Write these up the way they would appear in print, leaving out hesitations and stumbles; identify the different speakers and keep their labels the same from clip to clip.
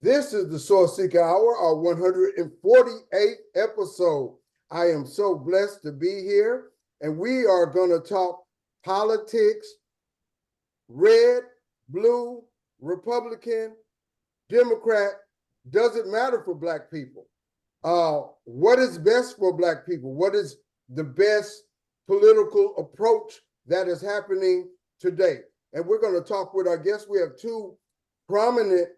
Speaker 1: This is the Sourceseeker Hour, our 148th episode. I am so blessed to be here, and we are going to talk politics, red, blue, Republican, Democrat, doesn't matter for Black people. What is best for Black people? What is the best political approach that is happening today? And we're going to talk with our guests. We have two prominent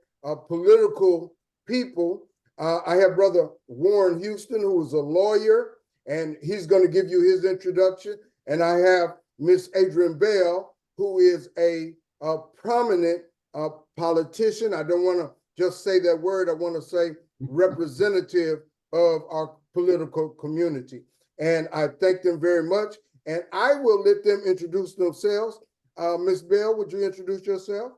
Speaker 1: political people. I have Brother Warren Houston, who is a lawyer, and he's going to give you his introduction. And I have Miss Adrienne Bell, who is a prominent politician. I don't want to just say that word. I want to say representative of our political community. And I thank them very much. And I will let them introduce themselves. Ms. Bell, would you introduce yourself?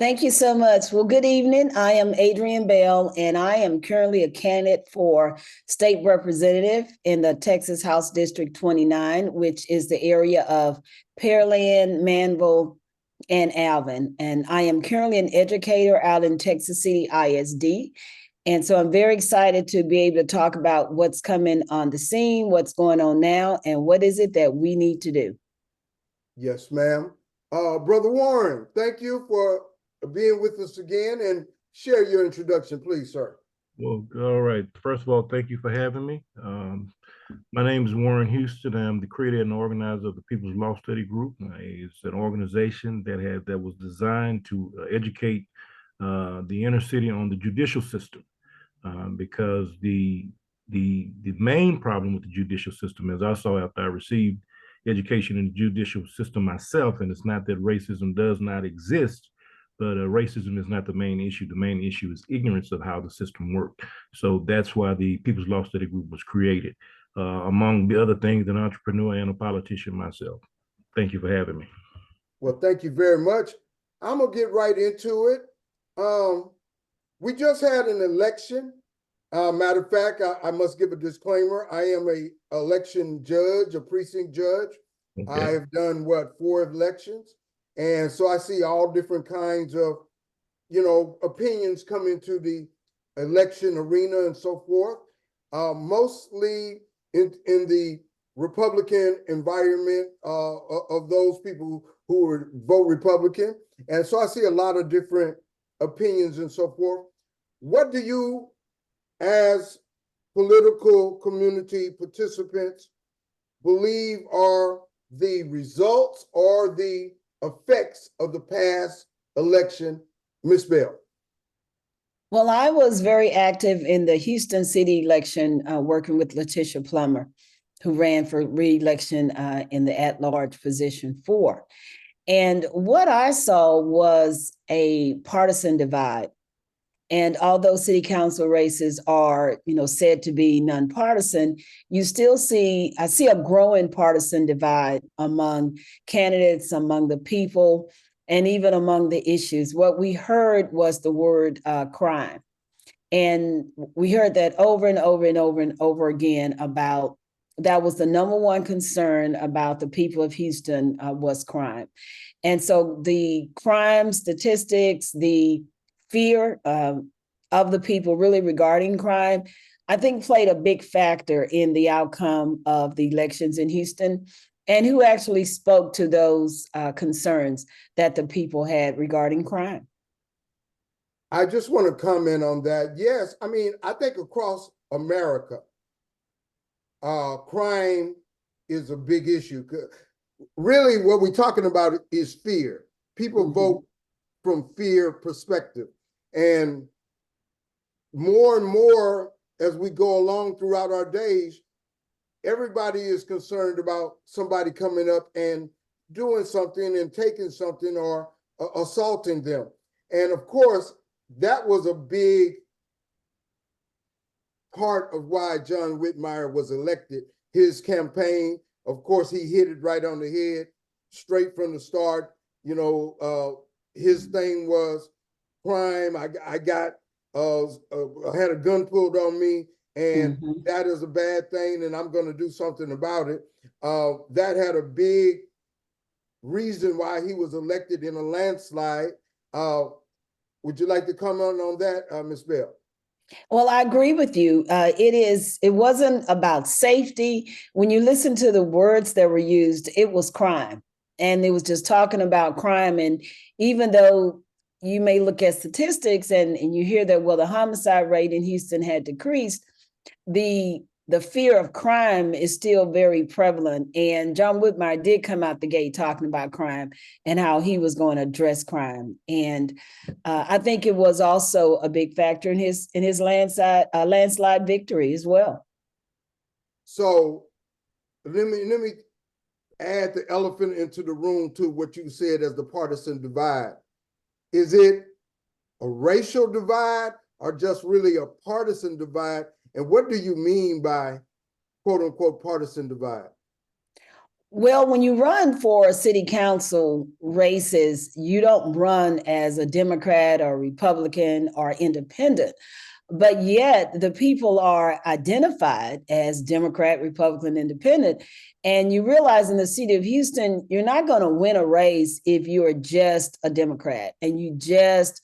Speaker 2: Thank you so much. Well, good evening. I am Adrienne Bell, and I am currently a candidate for state representative in the Texas House District 29, which is the area of Pearland, Manville, and Alvin. And I am currently an educator out in Texas City ISD. And so I'm very excited to be able to talk about what's coming on the scene, what's going on now, and what is it that we need to do.
Speaker 1: Yes, ma'am. Brother Warren, thank you for being with us again, and share your introduction, please, sir.
Speaker 3: Well, all right. First of all, thank you for having me. My name is Warren Houston. I'm the creator and organizer of the People's Law Study Group. It's an organization that was designed to educate the inner city on the judicial system, because the main problem with the judicial system, as I saw after I received education in the judicial system myself, and it's not that racism does not exist, but racism is not the main issue. The main issue is ignorance of how the system works. So that's why the People's Law Study Group was created. Among the other things, an entrepreneur and a politician myself. Thank you for having me.
Speaker 1: Well, thank you very much. I'm gonna get right into it. We just had an election. Matter of fact, I must give a disclaimer. I am an election judge, a precinct judge. Okay. I have done, 4 elections? And so I see all different kinds of, opinions come into the election arena and so forth. Mostly in the Republican environment of those people who vote Republican. And so I see a lot of different opinions and so forth. What do you, as political community participants, believe are the results or the effects of the past election, Ms. Bell?
Speaker 2: Well, I was very active in the Houston city election, working with Letitia Plummer, who ran for re-election in the at-large position 4. And what I saw was a partisan divide. And although city council races are, said to be nonpartisan, I see a growing partisan divide among candidates, among the people, and even among the issues. What we heard was the word crime. And we heard that over and over and over and over again about that was the number one concern about the people of Houston was crime. And so the crime statistics, the fear of the people really regarding crime, I think played a big factor in the outcome of the elections in Houston, and who actually spoke to those concerns that the people had regarding crime.
Speaker 1: I just want to comment on that. Yes, I think across America, crime is a big issue. Really, what we're talking about is fear. People vote from fear perspective. And more as we go along throughout our days, everybody is concerned about somebody coming up and doing something and taking something or assaulting them. And of course, that was a big part of why John Whitmire was elected. His campaign, of course, he hit it right on the head, straight from the start. His thing was crime. I had a gun pulled on me, and that is a bad thing, and I'm going to do something about it. That had a big reason why he was elected in a landslide. Would you like to comment on that, Ms. Bell?
Speaker 2: Well, I agree with you. It wasn't about safety. When you listen to the words that were used, it was crime. And it was just talking about crime. And even though you may look at statistics and you hear that, well, the homicide rate in Houston had decreased, the fear of crime is still very prevalent. And John Whitmire did come out the gate talking about crime and how he was going to address crime. And I think it was also a big factor in his landslide victory as well.
Speaker 1: So let me add the elephant into the room to what you said as the partisan divide. Is it a racial divide or just really a partisan divide? And what do you mean by quote unquote partisan divide?
Speaker 2: Well, when you run for city council races, you don't run as a Democrat or Republican or independent. But yet the people are identified as Democrat, Republican, Independent. And you realize in the city of Houston, you're not going to win a race if you are just a Democrat and you just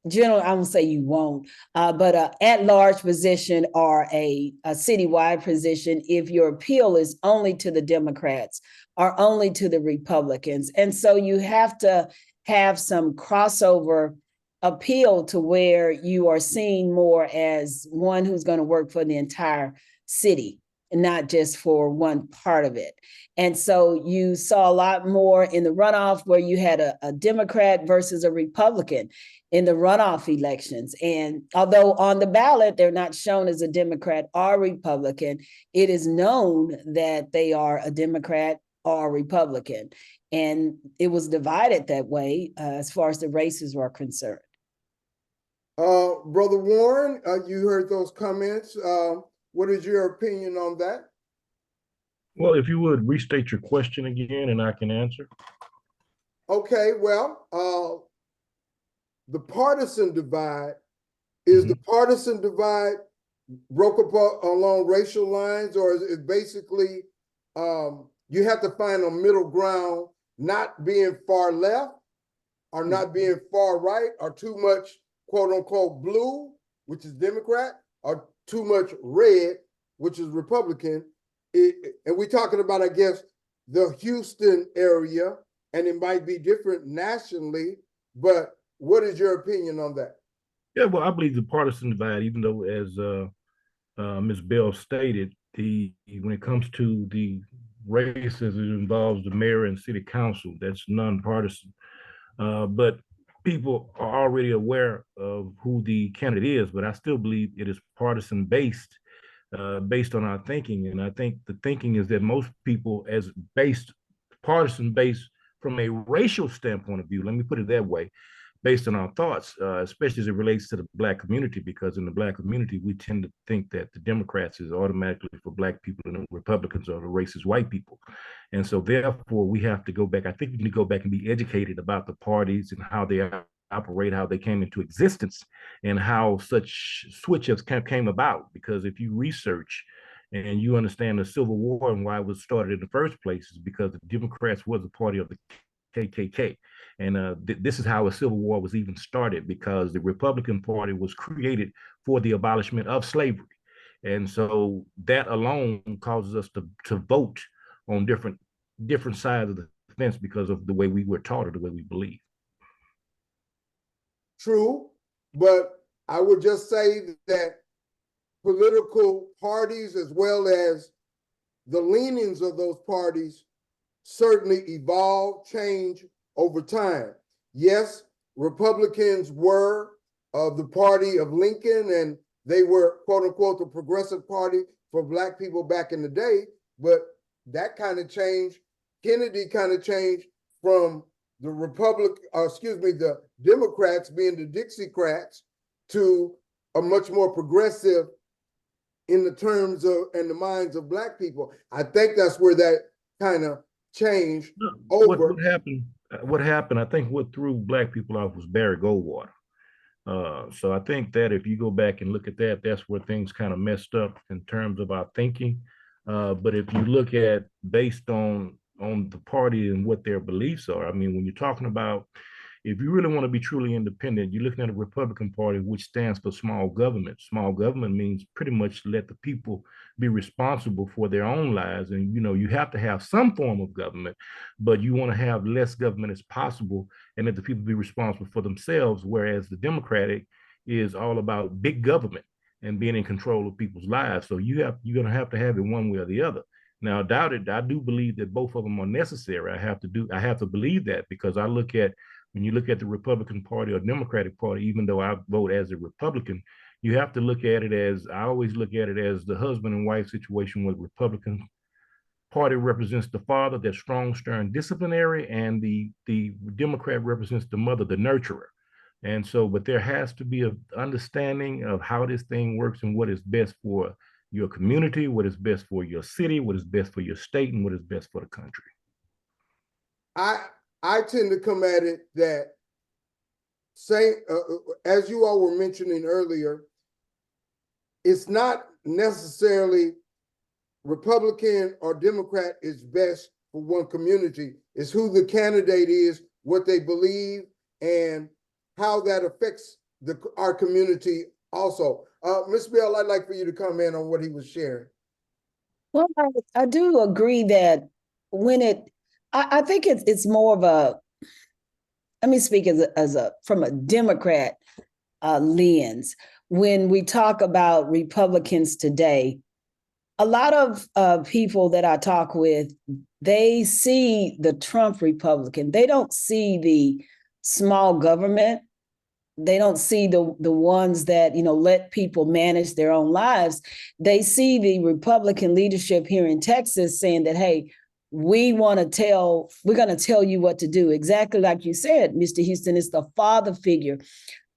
Speaker 2: generally, I won't say you won't, but an at-large position or a citywide position if your appeal is only to the Democrats or only to the Republicans. And so you have to have some crossover appeal to where you are seen more as one who's going to work for the entire city and not just for one part of it. And so you saw a lot more in the runoff where you had a Democrat versus a Republican in the runoff elections. And although on the ballot, they're not shown as a Democrat or Republican, it is known that they are a Democrat or Republican. And it was divided that way as far as the races were concerned.
Speaker 1: Brother Warren, you heard those comments. What is your opinion on that?
Speaker 3: Well, if you would restate your question again and I can answer.
Speaker 1: Okay, well, the partisan divide is the partisan divide broke up along racial lines, or is it basically you have to find a middle ground, not being far left or not being far right, or too much quote unquote blue, which is Democrat, or too much red, which is Republican. And we're talking about, I guess, the Houston area, and it might be different nationally, but what is your opinion on that?
Speaker 3: Yeah, well, I believe the partisan divide, even though as Ms. Bell stated, when it comes to the races, it involves the mayor and city council. That's nonpartisan. But people are already aware of who the candidate is, but I still believe it is partisan based, based on our thinking. And I think the thinking is that most people, as partisan based from a racial standpoint of view, let me put it that way, based on our thoughts, especially as it relates to the Black community, because in the Black community, we tend to think that the Democrats is automatically for Black people and the Republicans are the racist white people. And so therefore, we have to go back. I think we need to go back and be educated about the parties and how they operate, how they came into existence, and how such switches came about. Because if you research and you understand the Civil War and why it was started in the first place, is because the Democrats was a party of the KKK. And this is how a civil war was even started, because the Republican Party was created for the abolishment of slavery. And so that alone causes us to vote on different sides of the fence because of the way we were taught or the way we believe.
Speaker 1: True, but I would just say that political parties, as well as the leanings of those parties, certainly evolve, change over time. Yes, Republicans were of the party of Lincoln, and they were, quote unquote, the progressive party for Black people back in the day, but that kind of changed. Kennedy kind of changed from the Democrats being the Dixiecrats to a much more progressive in the terms of and the minds of Black people. I think that's where that kind of changed over.
Speaker 3: What happened, I think what threw Black people off was Barry Goldwater. So I think that if you go back and look at that, that's where things kind of messed up in terms of our thinking. But if you look at based on the party and what their beliefs are, I mean, when you're talking about, If you really want to be truly independent, you're looking at a Republican Party, which stands for small government. Small government means pretty much let the people be responsible for their own lives. And, you have to have some form of government, but you want to have less government as possible and let the people be responsible for themselves. Whereas the Democratic is all about big government and being in control of people's lives. So you're going to have it one way or the other. Now, I do believe that both of them are necessary. I have to believe that, because when you look at the Republican Party or Democratic Party, even though I vote as a Republican, you have to look at it as, I always look at it as the husband and wife situation, where the Republican Party represents the father, that's strong, stern, disciplinary, and the Democrat represents the mother, the nurturer. And so, but there has to be an understanding of how this thing works and what is best for your community, what is best for your city, what is best for your state, and what is best for the country.
Speaker 1: I tend to come at it that as you all were mentioning earlier, it's not necessarily Republican or Democrat is best for one community. It's who the candidate is, what they believe, and how that affects our community also. Ms. Bell, I'd like for you to comment on what he was sharing.
Speaker 2: Well, I do agree that I think it's more of a, let me speak from a Democrat lens. When we talk about Republicans today, a lot of people that I talk with, they see the Trump Republican. They don't see the small government. They don't see the ones that, let people manage their own lives. They see the Republican leadership here in Texas saying that, hey, we're going to tell you what to do. Exactly like you said, Mr. Houston, it's the father figure.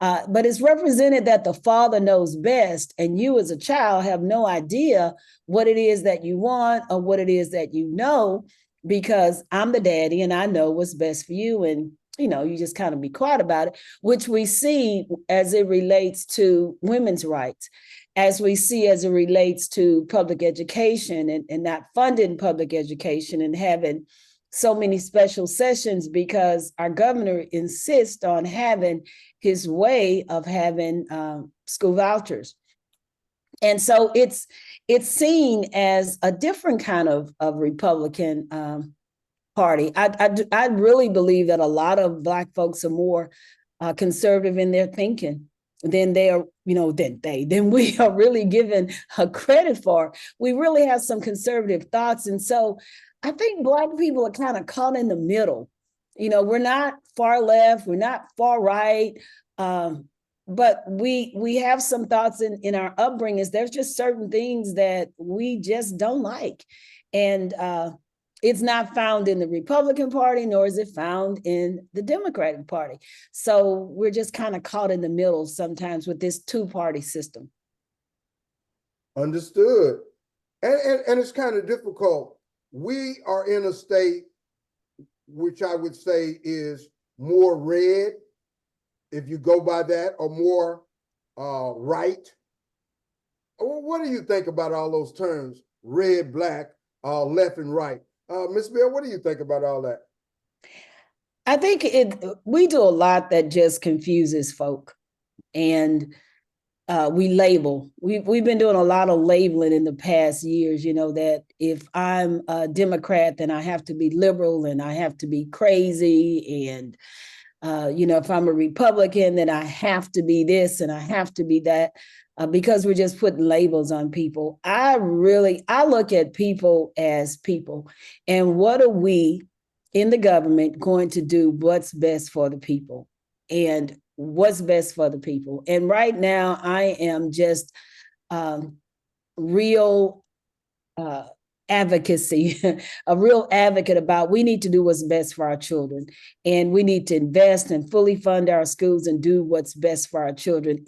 Speaker 2: But it's represented that the father knows best, and you as a child have no idea what it is that you want or what it is that you know, because I'm the daddy and I know what's best for you. And, you just kind of be quiet about it, which we see as it relates to women's rights, as we see as it relates to public education and not funding public education and having so many special sessions because our governor insists on having his way of having school vouchers. And so it's seen as a different kind of Republican party. I really believe that a lot of Black folks are more conservative in their thinking than they are, than we are really given credit for. We really have some conservative thoughts. And so I think Black people are kind of caught in the middle. We're not far left, we're not far right. But we have some thoughts in our upbringings. There's just certain things that we just don't like. And it's not found in the Republican Party, nor is it found in the Democratic Party. So we're just kind of caught in the middle sometimes with this two-party system.
Speaker 1: Understood. And it's kind of difficult. We are in a state which I would say is more red, if you go by that, or more right. What do you think about all those terms? Red, black, left, and right. Ms. Bill, what do you think about all that?
Speaker 2: I think we do a lot that just confuses folk, and we label. We've been doing a lot of labeling in the past years. That if I'm a Democrat, then I have to be liberal and I have to be crazy, and if I'm a Republican, then I have to be this and I have to be that, because we're just putting labels on people. I look at people as people, and what are we in the government going to do what's best for the people and what's best for the people. And right now I am just real advocacy, a real advocate about we need to do what's best for our children, and we need to invest and fully fund our schools and do what's best for our children.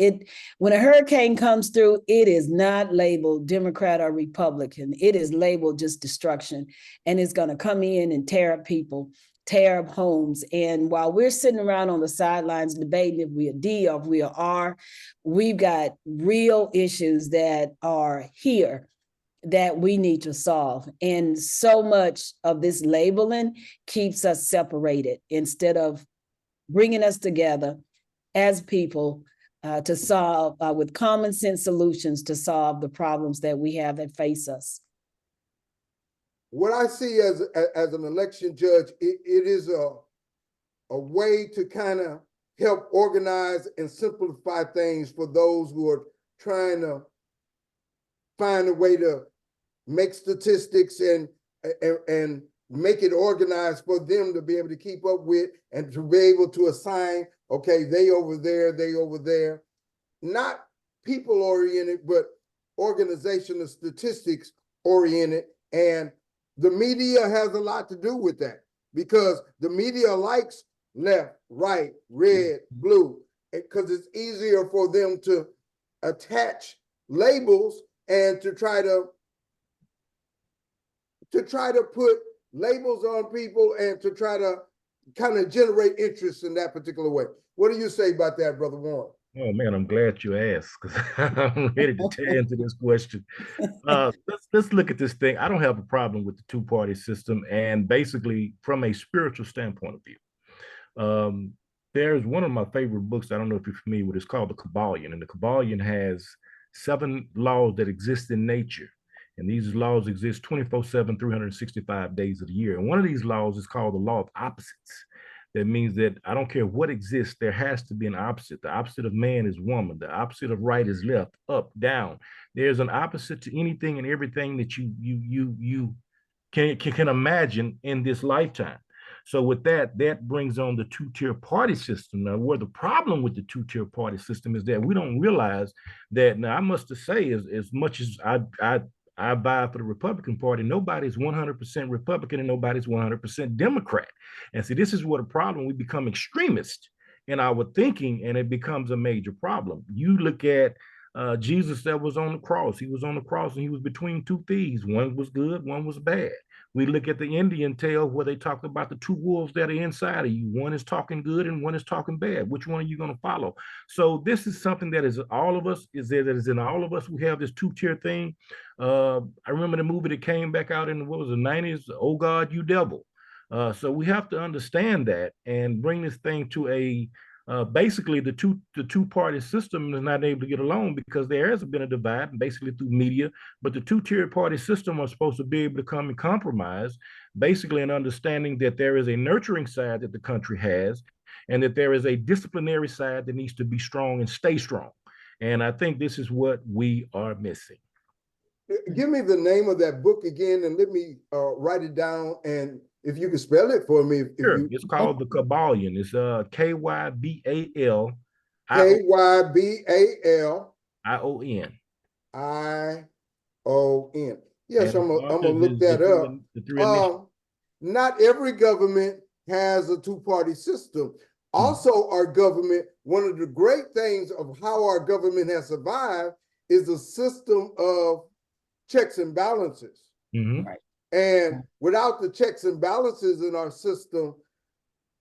Speaker 2: When a hurricane comes through, it is not labeled Democrat or Republican. It is labeled just destruction, and it's going to come in and tear up people, tear up homes. And while we're sitting around on the sidelines debating if we are D or if we are R, we've got real issues that are here that we need to solve. And so much of this labeling keeps us separated instead of bringing us together as people to solve with common sense solutions to solve the problems that we have that face us.
Speaker 1: What I see as an election judge, it is a way to kind of help organize and simplify things for those who are trying to find a way to make statistics and make it organized for them to be able to keep up with and to be able to assign, okay, they over there, not people oriented, but organizational statistics oriented. And the media has a lot to do with that because the media likes left, right, red, blue, because it's easier for them to attach labels and to try to put labels on people and to try to kind of generate interest in that particular way. What do you say about that, Brother Warren?
Speaker 3: Oh man, I'm glad you asked because I'm ready to tear into this question. Let's look at this thing. I don't have a problem with the two-party system, and basically from a spiritual standpoint of view. There's one of my favorite books, I don't know if you're familiar with, it's called The Kabbalion, and the Kabbalion has 7 laws that exist in nature. And these laws exist 24/7, 365 days of the year. And one of these laws is called the law of opposites. That means that I don't care what exists, there has to be an opposite. The opposite of man is woman. The opposite of right is left, up, down. There's an opposite to anything and everything that you can imagine in this lifetime. So with that, that brings on the two-tier party system. Now, where the problem with the two-tier party system is that we don't realize that. Now, I must say, as much as I buy for the Republican Party, nobody's 100% Republican and nobody's 100% Democrat. And see, this is what a problem. We become extremists in our thinking, and it becomes a major problem. You look at Jesus that was on the cross. He was on the cross and he was between 2 thieves. One was good, one was bad. We look at the Indian tale where they talk about the 2 wolves that are inside of you. One is talking good and one is talking bad. Which one are you going to follow? So this is something that is all of us, that is in all of us. We have this 2-tier thing. I remember the movie that came back out in, what was the 90s? Oh God, You Devil. So we have to understand that and bring this thing to a basically the two-party system is not able to get along because there has been a divide basically through media, but the two-tier party system are supposed to be able to come and compromise basically an understanding that there is a nurturing side that the country has and that there is a disciplinary side that needs to be strong and stay strong. And I think this is what we are missing.
Speaker 1: Give me the name of that book again and let me write it down, and if you can spell it for me.
Speaker 3: Sure. It's called The Kabbalion. It's Kybal.
Speaker 1: Kybal ION. Yes, I'm gonna look that up. Not every government has a 2-party system. Also, our government, one of the great things of how our government has survived is a system of checks and balances.
Speaker 2: Right.
Speaker 1: And without the checks and balances in our system,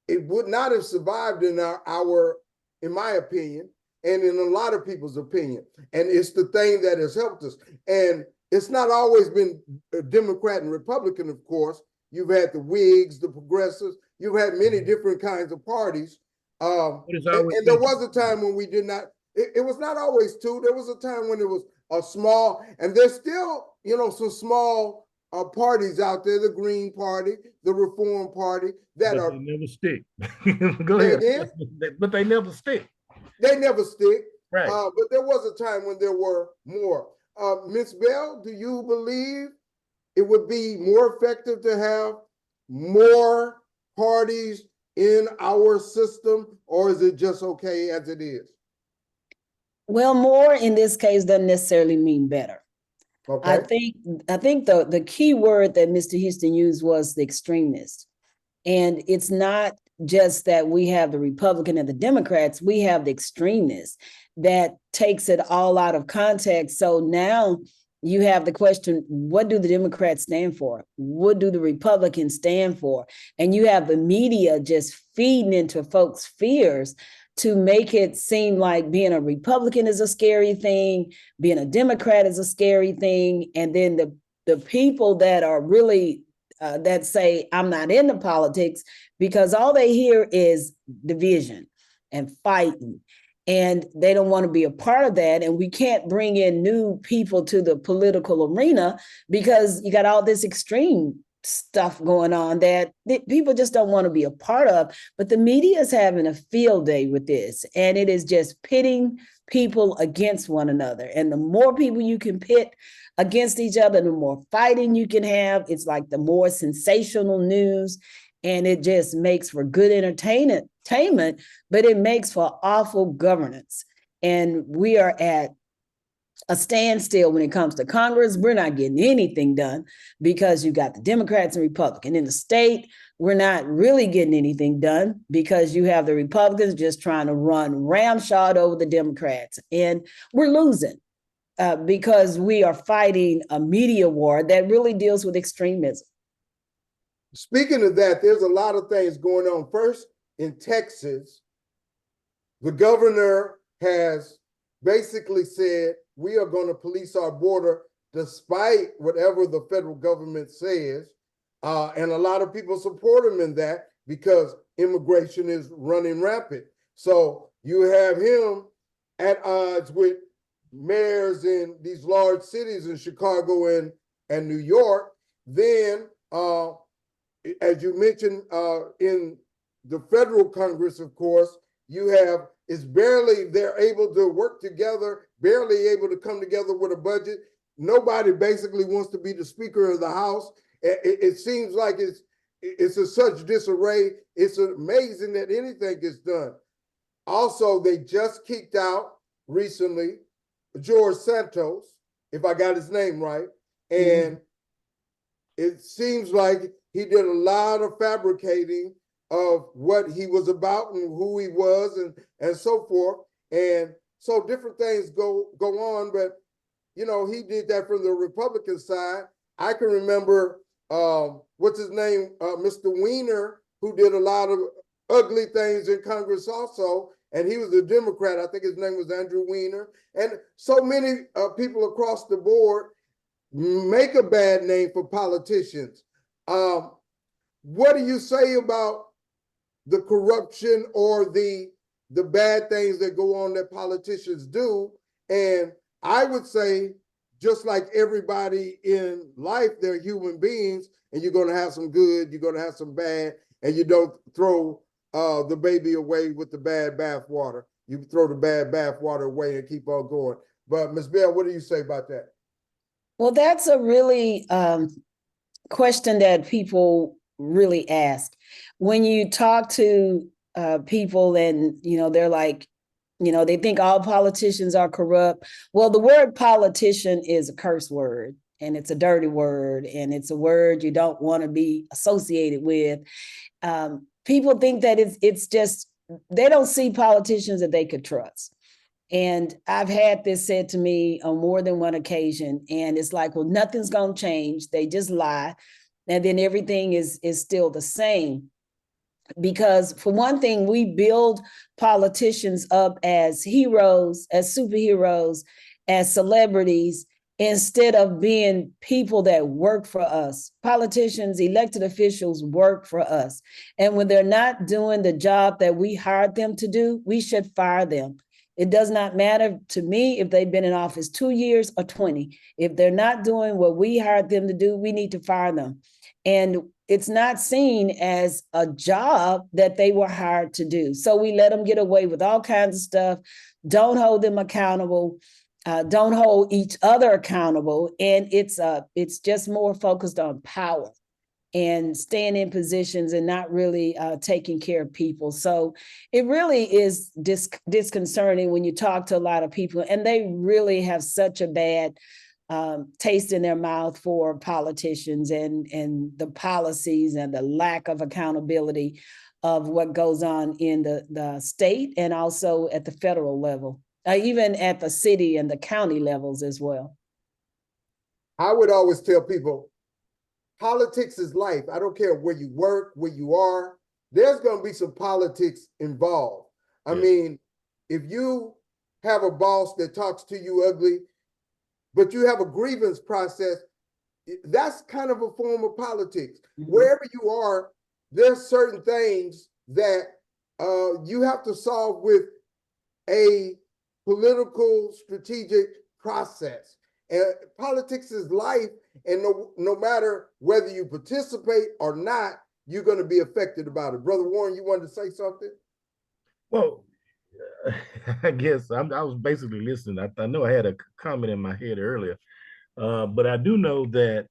Speaker 1: it would not have survived in our, in my opinion, and in a lot of people's opinion. And it's the thing that has helped us. And it's not always been Democrat and Republican, of course. You've had the Whigs, the Progressives. You've had many different kinds of parties. And there was a time when we did not, it was not always 2. There was a time when it was a small, and there's still, some small parties out there, the Green Party, the Reform Party, that
Speaker 3: they never stick. Go ahead. But they never stick.
Speaker 1: They never stick.
Speaker 3: Right.
Speaker 1: But there was a time when there were more. Ms. Bell, do you believe it would be more effective to have more parties in our system, or is it just okay as it is?
Speaker 2: Well, more in this case doesn't necessarily mean better.
Speaker 1: Okay.
Speaker 2: I think the key word that Mr. Houston used was the extremist. And it's not just that we have the Republican and the Democrats, we have the extremists that takes it all out of context. So now you have the question, what do the Democrats stand for? What do the Republicans stand for? And you have the media just feeding into folks' fears to make it seem like being a Republican is a scary thing, being a Democrat is a scary thing. And then the people that are really that say, I'm not into politics, because all they hear is division and fighting. And they don't want to be a part of that. And we can't bring in new people to the political arena because you got all this extreme stuff going on that people just don't want to be a part of. But the media is having a field day with this, and it is just pitting people against one another. And the more people you can pit against each other, the more fighting you can have. It's like the more sensational news, and it just makes for good entertainment, but it makes for awful governance. And we are at a standstill when it comes to Congress. We're not getting anything done because you got the Democrats and Republicans. In the state, we're not really getting anything done because you have the Republicans just trying to run ramshot over the Democrats. And we're losing because we are fighting a media war that really deals with extremism.
Speaker 1: Speaking of that, there's a lot of things going on. First, in Texas, the governor has basically said, we are going to police our border despite whatever the federal government says. And a lot of people support him in that because immigration is running rampant. So you have him at odds with mayors in these large cities in Chicago and New York. Then, as you mentioned, in the federal Congress, of course, you have, it's barely they're able to work together, barely able to come together with a budget. Nobody basically wants to be the Speaker of the House. It seems like it's a such disarray. It's amazing that anything gets done. Also, they just kicked out recently George Santos, if I got his name right, and it seems like he did a lot of fabricating of what he was about and who he was and so forth. And so different things go on, but you know, he did that from the Republican side. I can remember what's his name, Mr. Weiner, who did a lot of ugly things in Congress also, and he was a Democrat. I think his name was Andrew Weiner. And so many people across the board make a bad name for politicians. What do you say about the corruption or the bad things that go on that politicians do? And I would say, just like everybody in life, they're human beings, and you're going to have some good, you're going to have some bad, and you don't throw the baby away with the bad bathwater. You throw the bad bathwater away and keep on going. But Ms. Bell, what do you say about that?
Speaker 2: Well, that's a really question that people really ask. When you talk to people and, you know, they're like, you know, they think all politicians are corrupt. Well, the word politician is a curse word, and it's a dirty word, and it's a word you don't want to be associated with. People think that it's just, they don't see politicians that they could trust. And I've had this said to me on more than one occasion, and it's like, well, nothing's going to change. They just lie, and then everything is still the same. Because for one thing, we build politicians up as heroes, as superheroes, as celebrities, instead of being people that work for us. Politicians, elected officials work for us. And when they're not doing the job that we hired them to do, we should fire them. It does not matter to me if they've been in office 2 years or 20. If they're not doing what we hired them to do, we need to fire them. And it's not seen as a job that they were hired to do. So we let them get away with all kinds of stuff, don't hold them accountable, don't hold each other accountable. And it's just more focused on power and staying in positions and not really taking care of people. So it really is disconcerting when you talk to a lot of people, and they really have such a bad taste in their mouth for politicians and the policies and the lack of accountability of what goes on in the state and also at the federal level, even at the city and the county levels as well.
Speaker 1: I would always tell people, politics is life. I don't care where you work, where you are. There's going to be some politics involved. I mean, if you have a boss that talks to you ugly, but you have a grievance process, that's kind of a form of politics.
Speaker 2: Mhm.
Speaker 1: Wherever you are, there's certain things that you have to solve with a political strategic process. And politics is life, and no matter whether you participate or not, you're going to be affected about it. Brother Warren, you wanted to say something?
Speaker 3: Well, I guess I was basically listening. I know I had a comment in my head earlier, but I do know that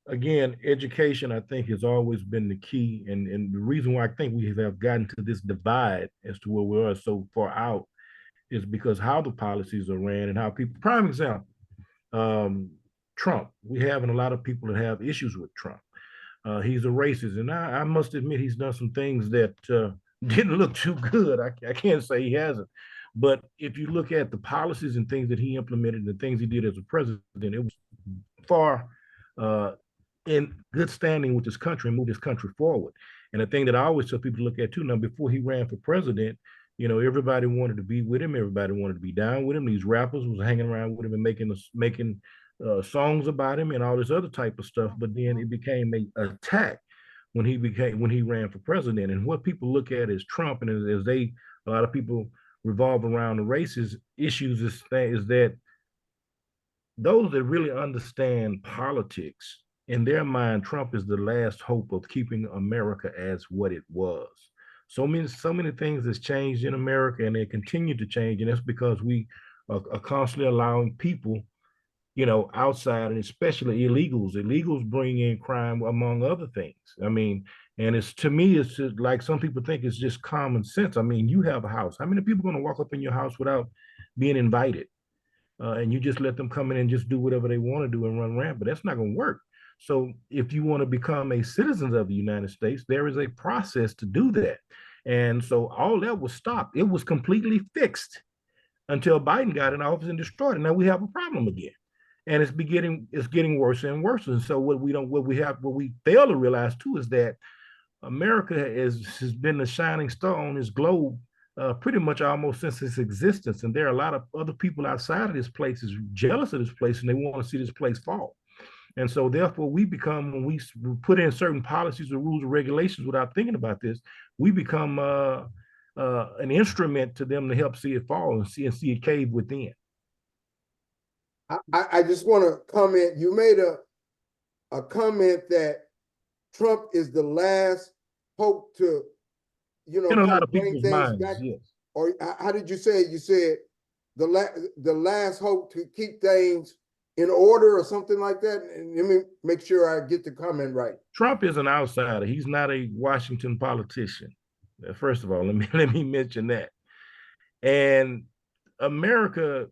Speaker 3: again, education, I think, has always been the key. And the reason why I think we have gotten to this divide as to where we are so far out is because how the policies are ran and how people, prime example, um, Trump. We have a lot of people that have issues with Trump. He's a racist. And I must admit, he's done some things that didn't look too good. I can't say he hasn't. But if you look at the policies and things that he implemented and the things he did as a president, it was far uh, in good standing with this country and move this country forward. And the thing that I always tell people to look at too, now before he ran for president, you know, everybody wanted to be with him. Everybody wanted to be down with him. These rappers was hanging around with him and making songs about him and all this other type of stuff. But then it became a attack when he ran for president. And what people look at as Trump, and as a lot of people revolve around the racist issues is that those that really understand politics, in their mind, Trump is the last hope of keeping America as what it was. So many things has changed in America, and they continue to change, and that's because we are constantly allowing people, you know, outside, and especially illegals. Illegals bring in crime among other things. I mean, and it's, to me, it's just like some people think it's just common sense. I mean, you have a house. How many people are going to walk up in your house without being invited? And you just let them come in and just do whatever they want to do and run rampant. That's not going to work. So if you want to become a citizen of the United States, there is a process to do that. And so all that was stopped. It was completely fixed until Biden got in office and destroyed it. Now we have a problem again. And it's getting worse and worse. And so what we fail to realize too is that America has been the shining star on this globe pretty much almost since its existence. And there are a lot of other people outside of this place is jealous of this place and they want to see this place fall. And so therefore we become, when we put in certain policies or rules or regulations without thinking about this, we become an instrument to them to help see it fall and see it cave within.
Speaker 1: I just want to comment. You made a comment that Trump is the last hope to, you know,
Speaker 3: In a
Speaker 1: kind
Speaker 3: lot
Speaker 1: of
Speaker 3: of
Speaker 1: bring
Speaker 3: people's
Speaker 1: things
Speaker 3: minds,
Speaker 1: back.
Speaker 3: yes.
Speaker 1: Or how did you say it? You said the last hope to keep things in order or something like that. And let me make sure I get the comment right.
Speaker 3: Trump is an outsider. He's not a Washington politician. First of all, let me mention that. And America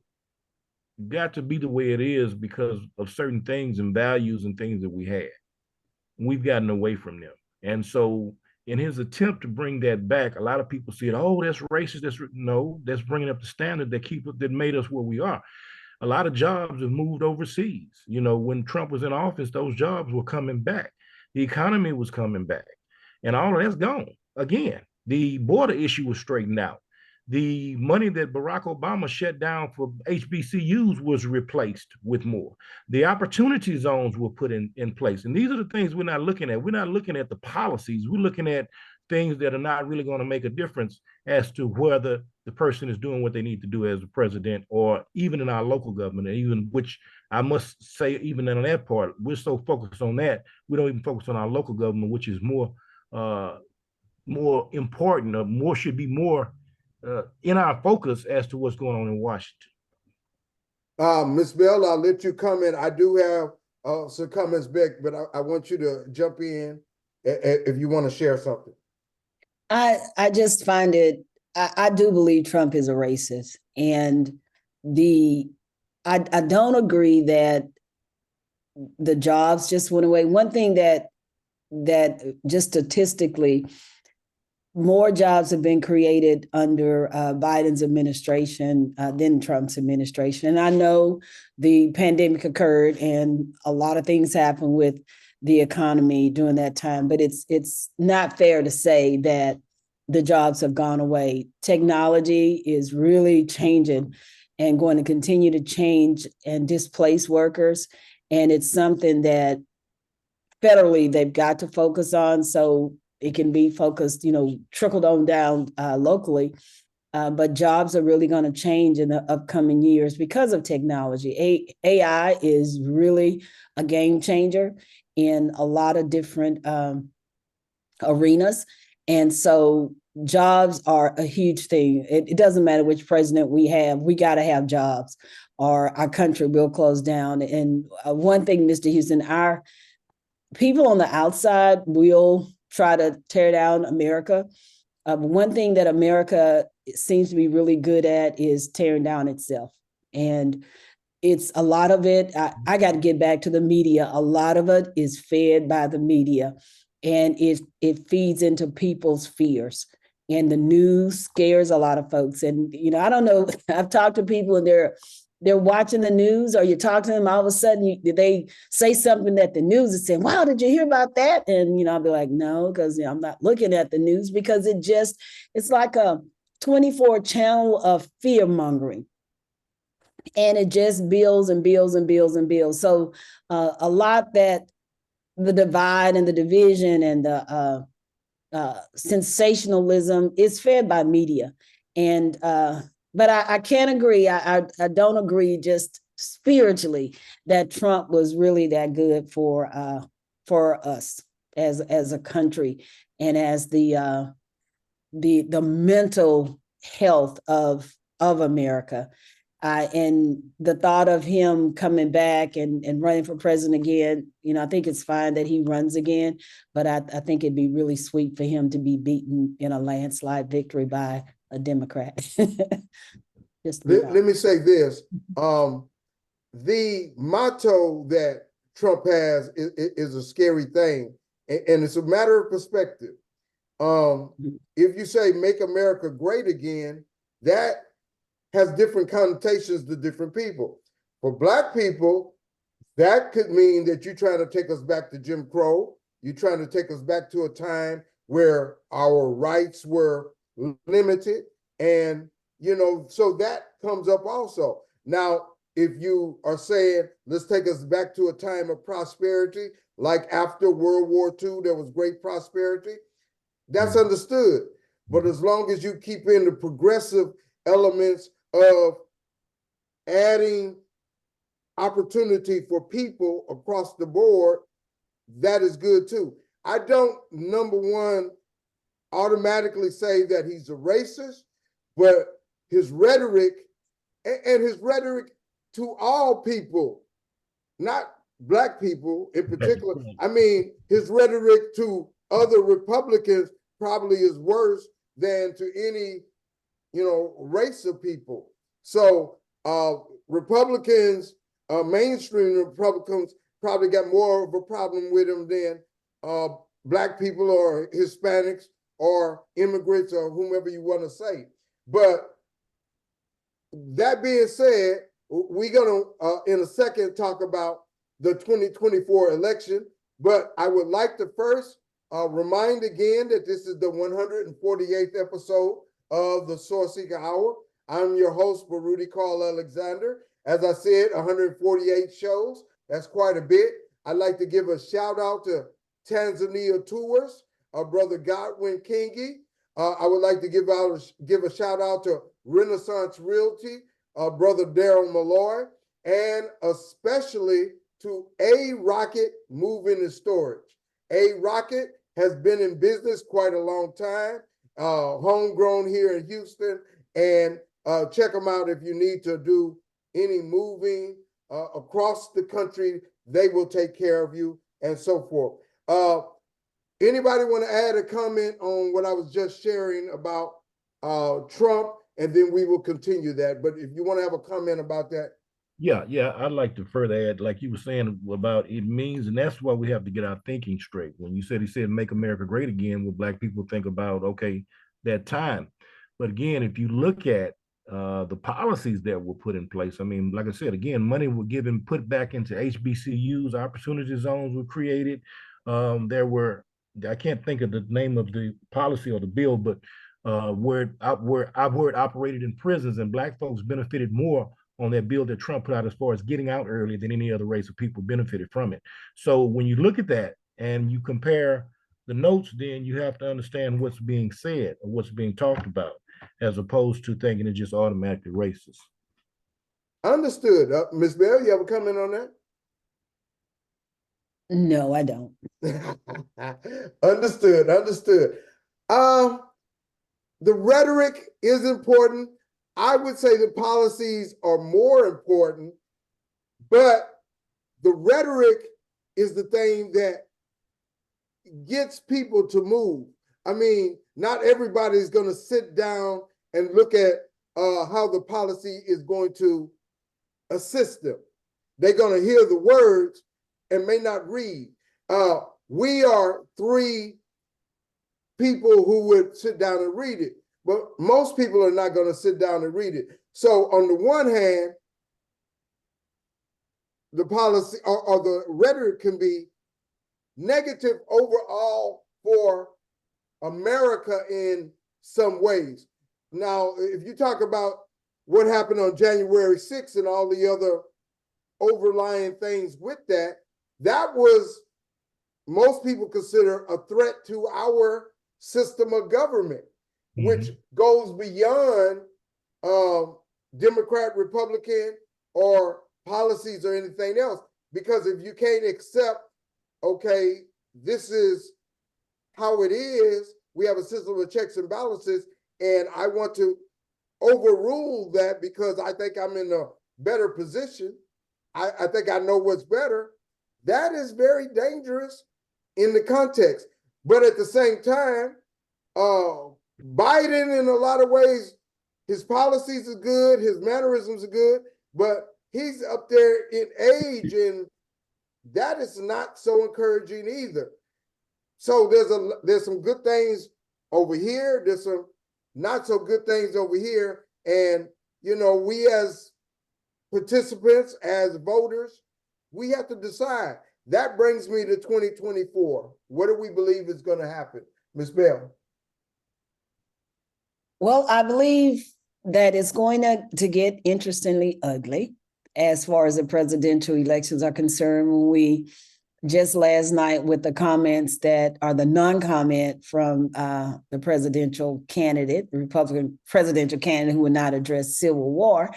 Speaker 3: got to be the way it is because of certain things and values and things that we had. We've gotten away from them. And so in his attempt to bring that back, a lot of people said, oh, that's racist. No, that's bringing up the standard that made us where we are. A lot of jobs have moved overseas. You know, when Trump was in office, those jobs were coming back. The economy was coming back. And all of that's gone. Again, the border issue was straightened out. The money that Barack Obama shut down for HBCUs was replaced with more. The opportunity zones were put in place. And these are the things we're not looking at. We're not looking at the policies. We're looking at things that are not really going to make a difference as to whether the person is doing what they need to do as a president, or even in our local government, even, which I must say, even in that part, we're so focused on that, we don't even focus on our local government, which is more important, or more should be more in our focus as to what's going on in Washington.
Speaker 1: Ms. Bell, I'll let you comment. I do have some comments back, but I want you to jump in if you want to share something.
Speaker 2: I just find it, I do believe Trump is a racist. And I don't agree that the jobs just went away. One thing that just statistically, more jobs have been created under Biden's administration than Trump's administration. And I know the pandemic occurred and a lot of things happened with the economy during that time, but it's not fair to say that the jobs have gone away. Technology is really changing and going to continue to change and displace workers. And it's something that federally they've got to focus on so it can be focused, trickled on down locally. But jobs are really going to change in the upcoming years because of technology. AI is really a game changer in a lot of different arenas. And so jobs are a huge thing. It doesn't matter which president we have, we got to have jobs or our country will close down. And one thing, Mr. Houston, our people on the outside will try to tear down America. One thing that America seems to be really good at is tearing down itself. And it's a lot of it. I got to get back to the media. A lot of it is fed by the media, and it feeds into people's fears. And the news scares a lot of folks. And I don't know. I've talked to people, and they're watching the news, or you talk to them, all of a sudden they say something that the news is saying, wow, did you hear about that? And I'll be like, no, because I'm not looking at the news, because it's like a 24 channel of fear mongering. And it just builds and builds and builds and builds. So a lot that the divide and the division and the sensationalism is fed by media. And but I can't agree. I don't agree just spiritually that Trump was really that good for us as a country and as the mental health of America. And the thought of him coming back and running for president again, I think it's fine that he runs again, but I think it'd be really sweet for him to be beaten in a landslide victory by a Democrat.
Speaker 1: Let me say this. The motto that Trump has is a scary thing, and it's a matter of perspective. If you say make America great again, that has different connotations to different people. For Black people, that could mean that you're trying to take us back to Jim Crow. You're trying to take us back to a time where our rights were limited. And, so that comes up also. Now, if you are saying, let's take us back to a time of prosperity, like after World War II, there was great prosperity, that's understood. But as long as you keep in the progressive elements of adding opportunity for people across the board, that is good too. I don't, number one, automatically say that he's a racist, but his rhetoric, and his rhetoric to all people, not Black people in particular. I mean, his rhetoric to other Republicans probably is worse than to any race of people. So Republicans, mainstream Republicans, probably got more of a problem with him than Black people or Hispanics or immigrants or whomever you want to say. But that being said, we're going to, in a second, talk about the 2024 election. But I would like to first remind again that this is the 148th episode of the Sourceseeker Hour. I'm your host, Baruti Carl Alexander. As I said, 148 shows. That's quite a bit. I'd like to give a shout out to Tanzania Tours, our brother Godwin Kingi. I would like to give a shout out to Renaissance Realty, brother Daryl Malloy, and especially to A Rocket Moving and Storage. A Rocket has been in business quite a long time, homegrown here in Houston, and check them out if you need to do any moving across the country. They will take care of you and so forth. Anybody want to add a comment on what I was just sharing about Trump, and then we will continue that. But if you want to have a comment about that.
Speaker 3: Yeah, I'd like to further add, like you were saying about it means, and that's why we have to get our thinking straight. When he said make America great again, what Black people think about, okay, that time. But again, if you look at the policies that were put in place, I mean, like I said, again, money was put back into HBCUs, opportunity zones were created. There were, I can't think of the name of the policy or the bill, but where it operated in prisons, and Black folks benefited more on that bill that Trump put out as far as getting out earlier than any other race of people benefited from it. So when you look at that and you compare the notes, then you have to understand what's being said or what's being talked about, as opposed to thinking it's just automatically racist.
Speaker 1: Understood. Ms. Bell, you have a comment on that?
Speaker 2: No, I don't.
Speaker 1: Understood. Understood. The rhetoric is important. I would say the policies are more important, but the rhetoric is the thing that gets people to move. I mean, not everybody is going to sit down and look at how the policy is going to assist them. They're going to hear the words and may not read. We are three people who would sit down and read it, but most people are not going to sit down and read it. So on the one hand, the policy or the rhetoric can be negative overall for America in some ways. Now, if you talk about what happened on January 6th and all the other overlying things with that, that was, most people consider a threat to our system of government, which goes beyond Democrat, Republican, or policies or anything else. Because if you can't accept, okay, this is how it is, we have a system of checks and balances, and I want to overrule that because I think I'm in a better position. I think I know what's better. That is very dangerous in the context. But at the same time, Biden, in a lot of ways, his policies are good, his mannerisms are good, but he's up there in age, and that is not so encouraging either. So there's some good things over here. There's some not so good things over here. And, you know, we as participants, as voters, we have to decide. That brings me to 2024. What do we believe is going to happen? Ms. Bell?
Speaker 2: Well, I believe that it's going to get interestingly ugly as far as the presidential elections are concerned. When we just last night with the comments that are the non-comment from the presidential candidate, the Republican presidential candidate, who would not address civil war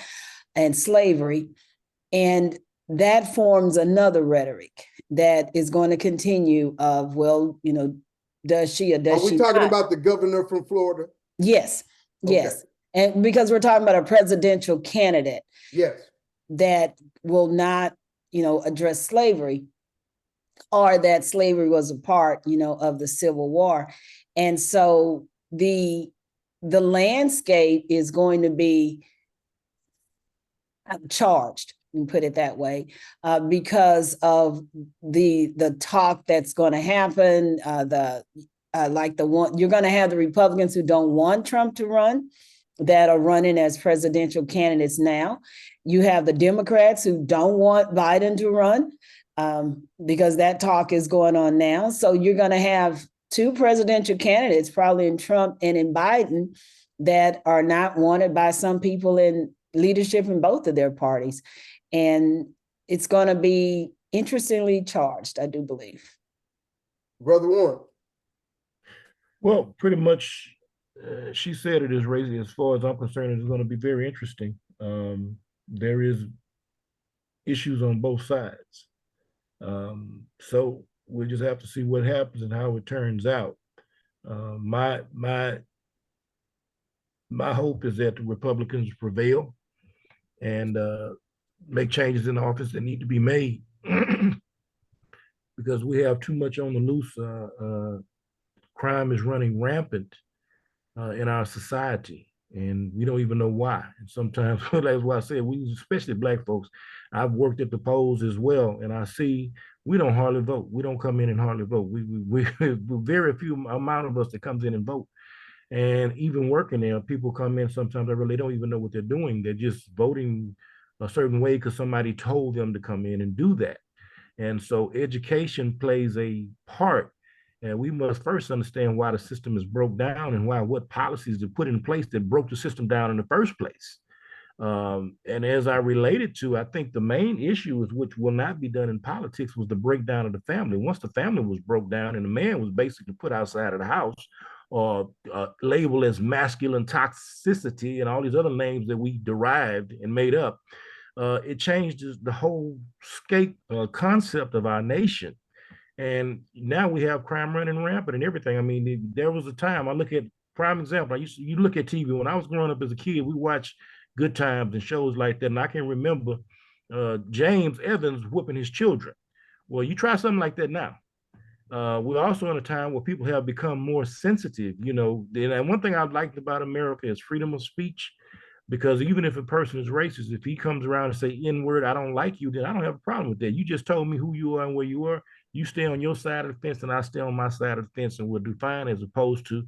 Speaker 2: and slavery. And that forms another rhetoric that is going to continue of, well, you know, does she or does she
Speaker 1: Are we talking
Speaker 2: not?
Speaker 1: about the governor from Florida?
Speaker 2: Yes, yes.
Speaker 1: Okay.
Speaker 2: And because we're talking about a presidential candidate
Speaker 1: Yes.
Speaker 2: that will not, you know, address slavery, or that slavery was a part, you know, of the Civil War. And so the landscape is going to be charged, and put it that way, because of the talk that's going to happen. Like the one, you're going to have the Republicans who don't want Trump to run, that are running as presidential candidates now. You have the Democrats who don't want Biden to run, because that talk is going on now. So you're going to have two presidential candidates, probably in Trump and in Biden, that are not wanted by some people in leadership in both of their parties. And it's going to be interestingly charged, I do believe.
Speaker 1: Brother Warren?
Speaker 3: Well, pretty much, she said it is raising. As far as I'm concerned, it's going to be very interesting. There is issues on both sides. So we'll just have to see what happens and how it turns out. My hope is that the Republicans prevail and make changes in the office that need to be made, because we have too much on the loose. Crime is running rampant in our society, and we don't even know why. And sometimes, that's why I said, we, especially Black folks, I've worked at the polls as well, and I see we don't hardly vote. We don't come in and hardly vote. We very few amount of us that comes in and vote. And even working there, people come in, sometimes they really don't even know what they're doing. They're just voting a certain way because somebody told them to come in and do that. And so education plays a part. And we must first understand why the system is broke down and what policies they put in place that broke the system down in the first place. And as I related to, I think the main issue is which will not be done in politics was the breakdown of the family. Once the family was broke down and the man was basically put outside of the house or labeled as masculine toxicity and all these other names that we derived and made up, it changed the whole scape concept of our nation. And now we have crime running rampant and everything. I mean, there was a time, I look at prime example. You look at TV. When I was growing up as a kid, we watched Good Times and shows like that. And I can remember James Evans whooping his children. Well, you try something like that now. We're also in a time where people have become more sensitive, you know. And one thing I've liked about America is freedom of speech, because even if a person is racist, if he comes around and say N word, I don't like you, then I don't have a problem with that. You just told me who you are and where you are. You stay on your side of the fence and I stay on my side of the fence, and we'll do fine, as opposed to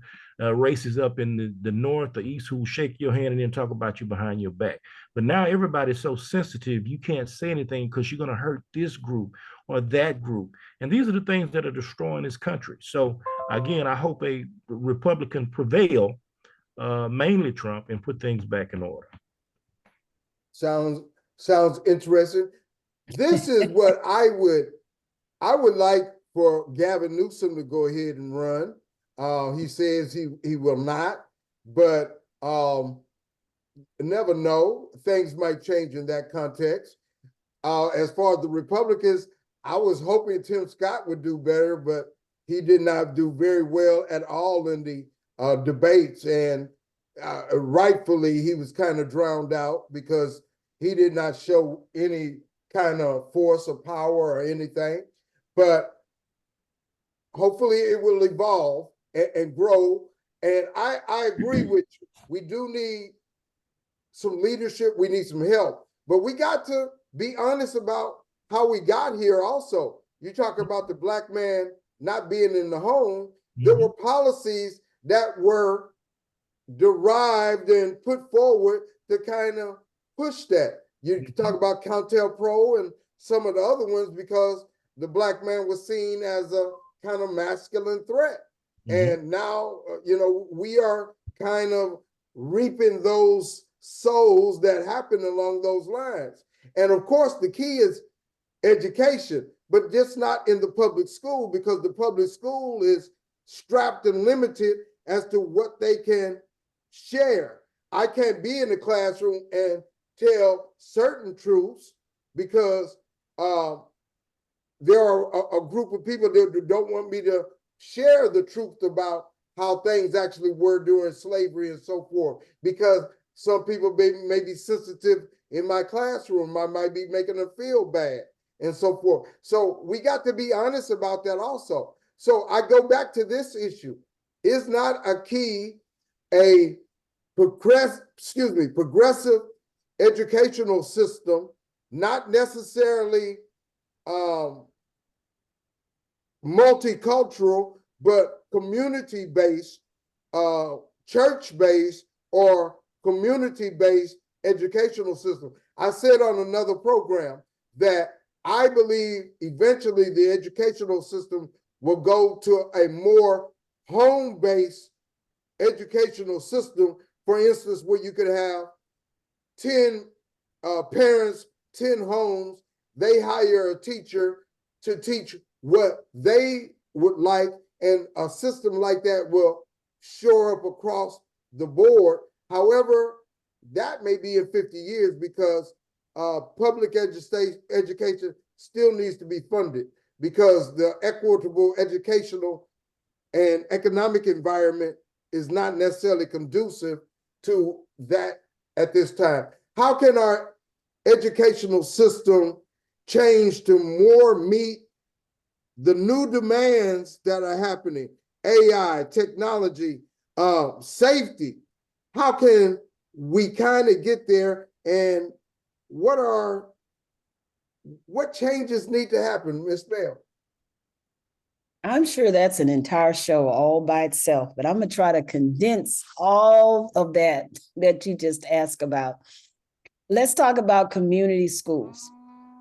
Speaker 3: races up in the north or east who shake your hand and then talk about you behind your back. But now everybody's so sensitive, you can't say anything because you're going to hurt this group or that group. And these are the things that are destroying this country. So again, I hope a Republican prevail, mainly Trump, and put things back in order.
Speaker 1: Sounds interesting. This is what I would like for Gavin Newsom to go ahead and run. He says he will not, but never know. Things might change in that context. As far as the Republicans, I was hoping Tim Scott would do better, but he did not do very well at all in the debates, and rightfully he was kind of drowned out because he did not show any kind of force or power or anything. But hopefully it will evolve and grow. And I agree with you. We do need some leadership. We need some help. But we got to be honest about how we got here also. You talk about the Black man not being in the home. Mm-hmm. There were policies that were derived and put forward to kind of push that. You talk about COINTELPRO and some of the other ones, because the Black man was seen as a kind of masculine threat. Mm-hmm. And now, we are kind of reaping those souls that happen along those lines. And of course, the key is education, but just not in the public school, because the public school is strapped and limited as to what they can share. I can't be in the classroom and tell certain truths because there are a group of people that don't want me to share the truth about how things actually were during slavery and so forth, because some people may be sensitive in my classroom. I might be making them feel bad and so forth. So we got to be honest about that also. So I go back to this issue. Is not a key a progressive educational system, not necessarily multicultural, but community-based, church-based, or community-based educational system. I said on another program that I believe eventually the educational system will go to a more home-based educational system. For instance, where you could have 10 parents, 10 homes, they hire a teacher to teach what they would like, and a system like that will shore up across the board. However, that may be in 50 years, because public education still needs to be funded, because the equitable educational and economic environment is not necessarily conducive to that at this time. How can our educational system change to more meet the new demands that are happening? AI, technology, safety. How can we kind of get there, and what changes need to happen, Ms. Bell?
Speaker 2: I'm sure that's an entire show all by itself, but I'm going to try to condense all of that you just asked about. Let's talk about community schools.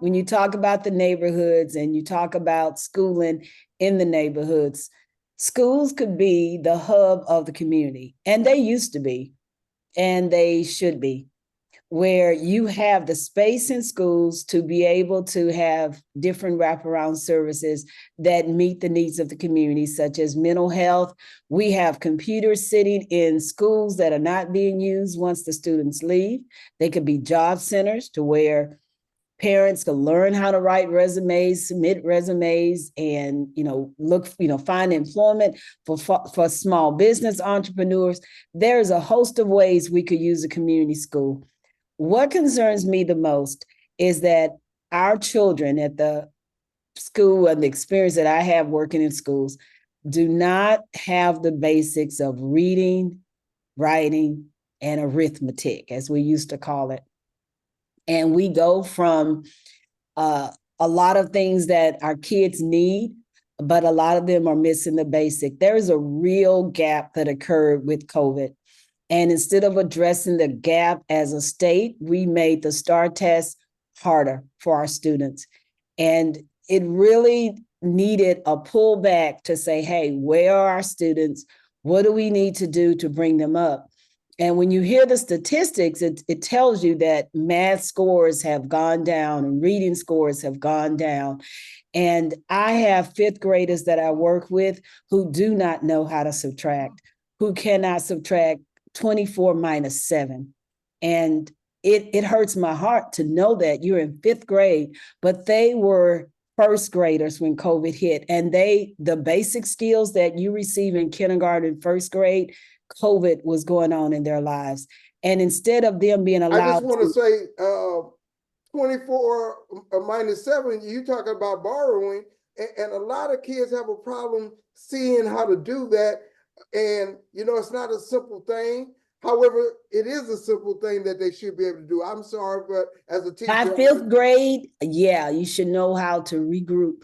Speaker 2: When you talk about the neighborhoods and you talk about schooling in the neighborhoods, schools could be the hub of the community, and they used to be, and they should be. where you have the space in schools to be able to have different wraparound services that meet the needs of the community, such as mental health. We have computers sitting in schools that are not being used once the students leave. They could be job centers to where parents can learn how to write resumes, submit resumes, and find employment for small business entrepreneurs. There's a host of ways we could use a community school. What concerns me the most is that our children at the school and the experience that I have working in schools do not have the basics of reading, writing, and arithmetic, as we used to call it. And we go from a lot of things that our kids need, but a lot of them are missing the basic. There's a real gap that occurred with COVID. And instead of addressing the gap as a state, we made the STAR test harder for our students. And it really needed a pullback to say, hey, where are our students? What do we need to do to bring them up? And when you hear the statistics, it tells you that math scores have gone down and reading scores have gone down. And I have fifth graders that I work with who do not know how to subtract, who cannot subtract 24 minus 7. And it hurts my heart to know that you're in fifth grade, but they were first graders when COVID hit. And the basic skills that you receive in kindergarten, first grade, COVID was going on in their lives. And instead of them being allowed,
Speaker 1: I just want to say 24 minus 7, you talking about borrowing, and a lot of kids have a problem seeing how to do that. And, it's not a simple thing. However, it is a simple thing that they should be able to do. I'm sorry, but as a teacher.
Speaker 2: by fifth grade, yeah, you should know how to regroup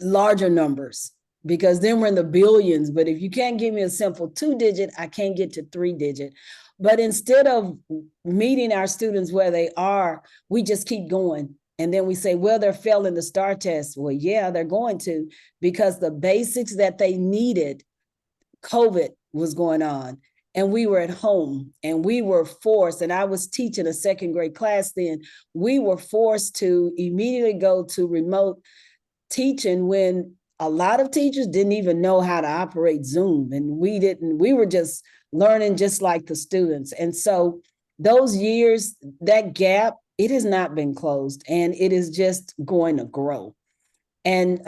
Speaker 2: larger numbers, because then we're in the billions. But if you can't give me a simple 2-digit, I can't get to 3-digit. But instead of meeting our students where they are, we just keep going. And then we say, well, they're failing the STAR test. Well, yeah, they're going to, because the basics that they needed, COVID was going on. And we were at home and we were forced, and I was teaching a second grade class then, we were forced to immediately go to remote teaching when a lot of teachers didn't even know how to operate Zoom, and we were just learning just like the students. And so those years, that gap, it has not been closed, and it is just going to grow. And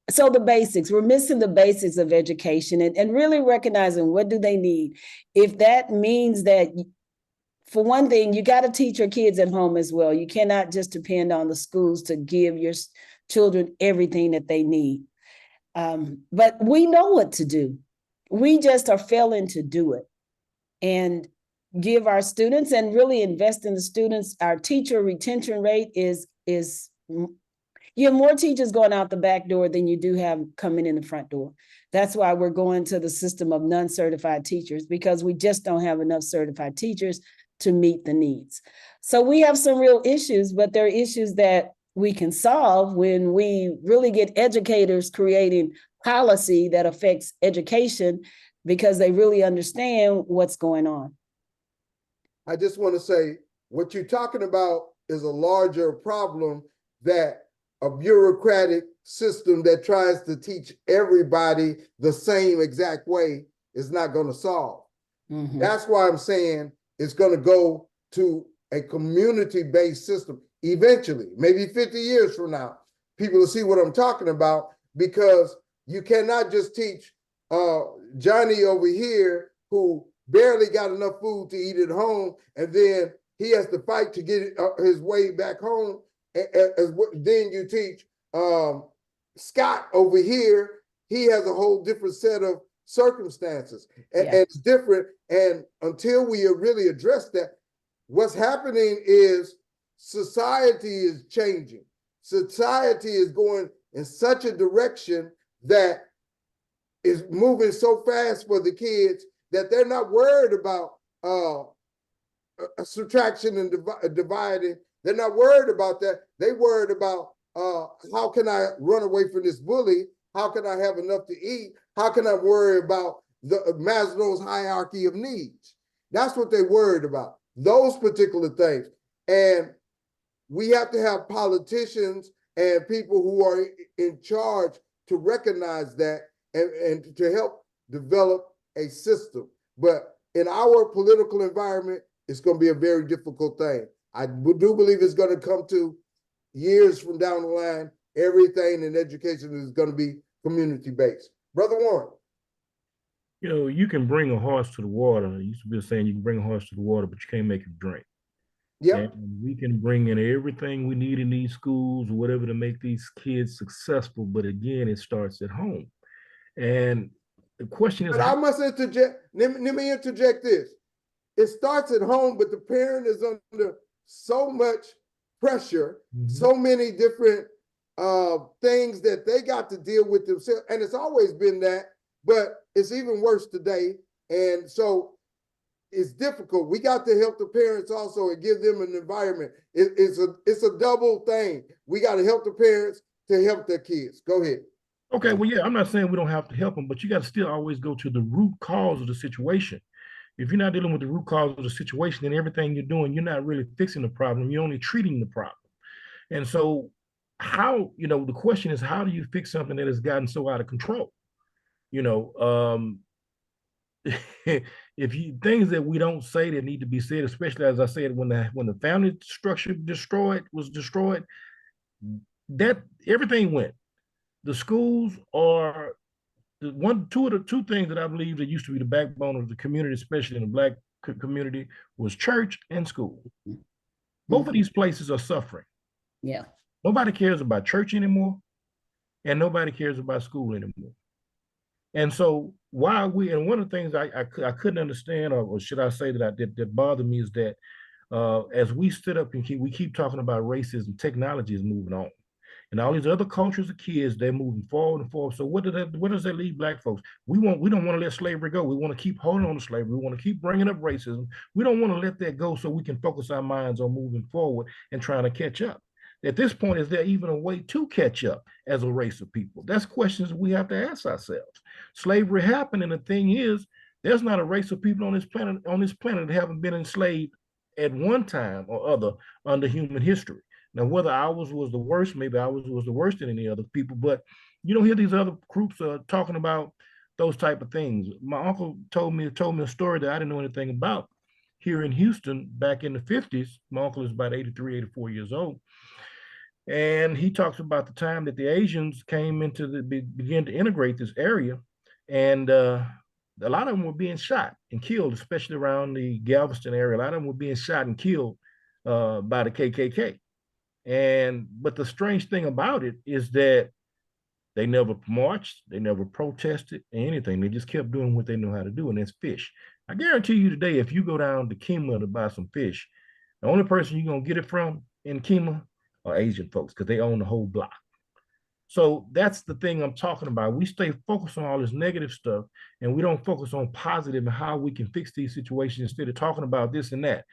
Speaker 2: so the basics, we're missing the basics of education, and really recognizing what do they need. If that means that, for one thing, you got to teach your kids at home as well. You cannot just depend on the schools to give your children everything that they need. But we know what to do. We just are failing to do it and give our students and really invest in the students. Our teacher retention rate is you have more teachers going out the back door than you do have coming in the front door. That's why we're going to the system of non-certified teachers, because we just don't have enough certified teachers to meet the needs. So we have some real issues, but they're issues that we can solve when we really get educators creating policy that affects education, because they really understand what's going on.
Speaker 1: I just want to say, what you're talking about is a larger problem that a bureaucratic system that tries to teach everybody the same exact way is not going to solve. Mm-hmm. That's why I'm saying it's going to go to a community-based system eventually, maybe 50 years from now. People will see what I'm talking about, because you cannot just teach Johnny over here who barely got enough food to eat at home, and then he has to fight to get his way back home. Then you teach Scott over here. He has a whole different set of circumstances, and it's different. And until we really address that, what's happening is society is changing. Society is going in such a direction that is moving so fast for the kids that they're not worried about subtraction and dividing. They're not worried about that. They worried about how can I run away from this bully? How can I have enough to eat? How can I worry about the Maslow's hierarchy of needs? That's what they worried about. those particular things. And we have to have politicians and people who are in charge to recognize that and to help develop a system. But in our political environment, it's going to be a very difficult thing. I do believe it's going to come to years from down the line, everything in education is going to be community-based. Brother Warren.
Speaker 3: You know, you can bring a horse to the water. I used to be saying you can bring a horse to the water, but you can't make it drink.
Speaker 1: Yep.
Speaker 3: And we can bring in everything we need in these schools, whatever, to make these kids successful. But again, it starts at home. And the question is,
Speaker 1: but I must interject. Let me interject this. It starts at home, but the parent is under so much pressure, so many different things that they got to deal with themselves. And it's always been that, but it's even worse today. And so it's difficult. We got to help the parents also and give them an environment. It's a double thing. We got to help the parents to help their kids. Go ahead.
Speaker 3: Okay, well, yeah, I'm not saying we don't have to help them, but you got to still always go to the root cause of the situation. If you're not dealing with the root cause of the situation, then everything you're doing, you're not really fixing the problem. You're only treating the problem. And so how, the question is, how do you fix something that has gotten so out of control? If you things that we don't say that need to be said, especially as I said, when the family structure was destroyed, that everything went. The schools are two of the two things that I believe that used to be the backbone of the community, especially in the Black community, was church and school. Both of these places are suffering.
Speaker 2: Yeah.
Speaker 3: Nobody cares about church anymore, and nobody cares about school anymore. And so and one of the things I couldn't understand, or should I say that bothered me, is that as we stood up and we keep talking about racism, technology is moving on. And all these other cultures of kids, they're moving forward and forward. So what does that leave Black folks? We don't want to let slavery go. We want to keep holding on to slavery. We want to keep bringing up racism. We don't want to let that go so we can focus our minds on moving forward and trying to catch up. At this point, is there even a way to catch up as a race of people? That's questions we have to ask ourselves. Slavery happened, and the thing is, there's not a race of people on this planet that haven't been enslaved at one time or other under human history. Now, whether ours was the worst, maybe ours was the worst than any other people, but you don't hear these other groups talking about those type of things. My uncle told me a story that I didn't know anything about. Here in Houston, back in the 50s, my uncle is about 83, 84 years old. And he talks about the time that the Asians came began to integrate this area. And a lot of them were being shot and killed, especially around the Galveston area. A lot of them were being shot and killed by the KKK. But the strange thing about it is that they never marched, they never protested anything. They just kept doing what they know how to do, and that's fish. I guarantee you today, if you go down to Kima to buy some fish, the only person you're gonna get it from in Kima are Asian folks, because they own the whole block. So that's the thing I'm talking about. We stay focused on all this negative stuff, and we don't focus on positive and how we can fix these situations instead of talking about this and that.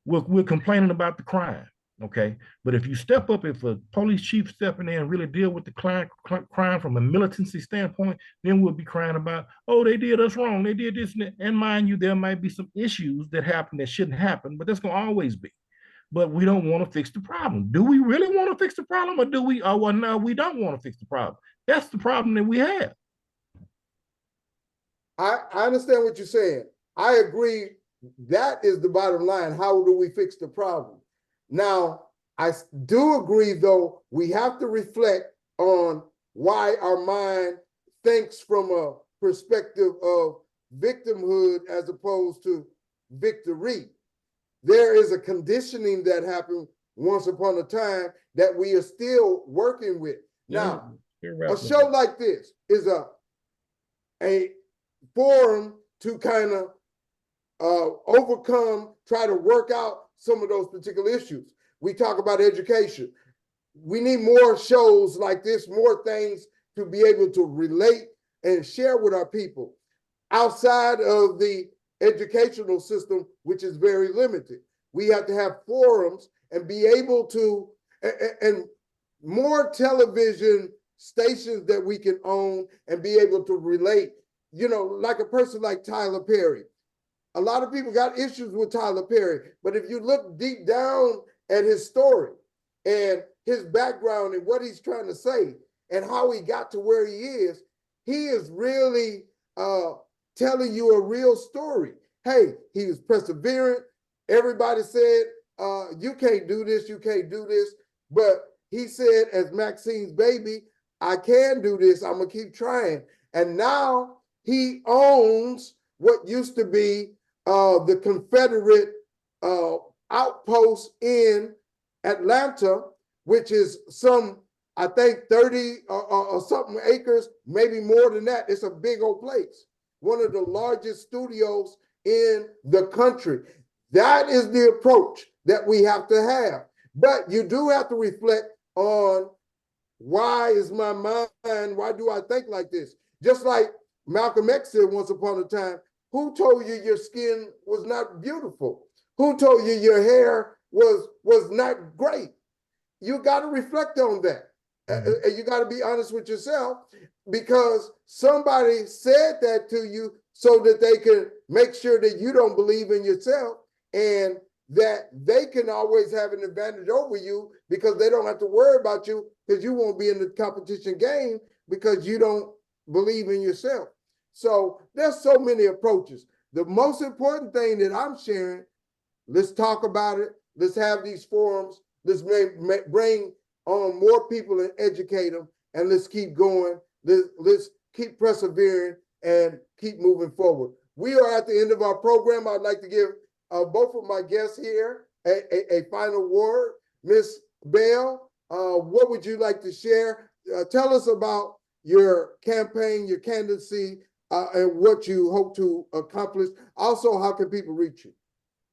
Speaker 3: We're complaining about the crime. Okay, but if you step up, if a police chief step in there and really deal with the crime from a militancy standpoint, then we'll be crying about, oh, they did us wrong, they did this and that. And mind you, there might be some issues that happen that shouldn't happen, but that's going to always be. But we don't want to fix the problem. Do we really want to fix the problem, or do we? Oh, well, no, we don't want to fix the problem. That's the problem that we have.
Speaker 1: I understand what you're saying. I agree. That is the bottom line. How do we fix the problem? Now, I do agree, though, we have to reflect on why our mind thinks from a perspective of victimhood as opposed to victory. There is a conditioning that happened once upon a time that we are still working with. Now, a show like this is a forum to kind of overcome, try to work out some of those particular issues. We talk about education. We need more shows like this, more things to be able to relate and share with our people outside of the educational system, which is very limited. We have to have forums and be able to, and more television stations that we can own and be able to relate, like a person like Tyler Perry. a lot of people got issues with Tyler Perry, but if you look deep down at his story and his background and what he's trying to say and how he got to where he is really telling you a real story. Hey, he was perseverant. Everybody said, you can't do this, you can't do this. But he said, as Maxine's baby, I can do this. I'm going to keep trying. And now he owns what used to be the Confederate outpost in Atlanta, which is some, I think, 30 or something acres, maybe more than that. It's a big old place. One of the largest studios in the country. That is the approach that we have to have. But you do have to reflect on, why is my mind, why do I think like this? Just like Malcolm X said once upon a time, who told you your skin was not beautiful? Who told you your hair was not great? You got to reflect on that. And you got to be honest with yourself, because somebody said that to you so that they can make sure that you don't believe in yourself, and that they can always have an advantage over you because they don't have to worry about you, because you won't be in the competition game because you don't believe in yourself. So there's so many approaches. The most important thing that I'm sharing, let's talk about it. Let's have these forums. Let's bring on more people and educate them, and let's keep going. Let's keep persevering and keep moving forward. We are at the end of our program. I'd like to give both of my guests here a final word. Ms. Bell, what would you like to share? Tell us about your campaign, your candidacy, and what you hope to accomplish. Also, how can people reach you?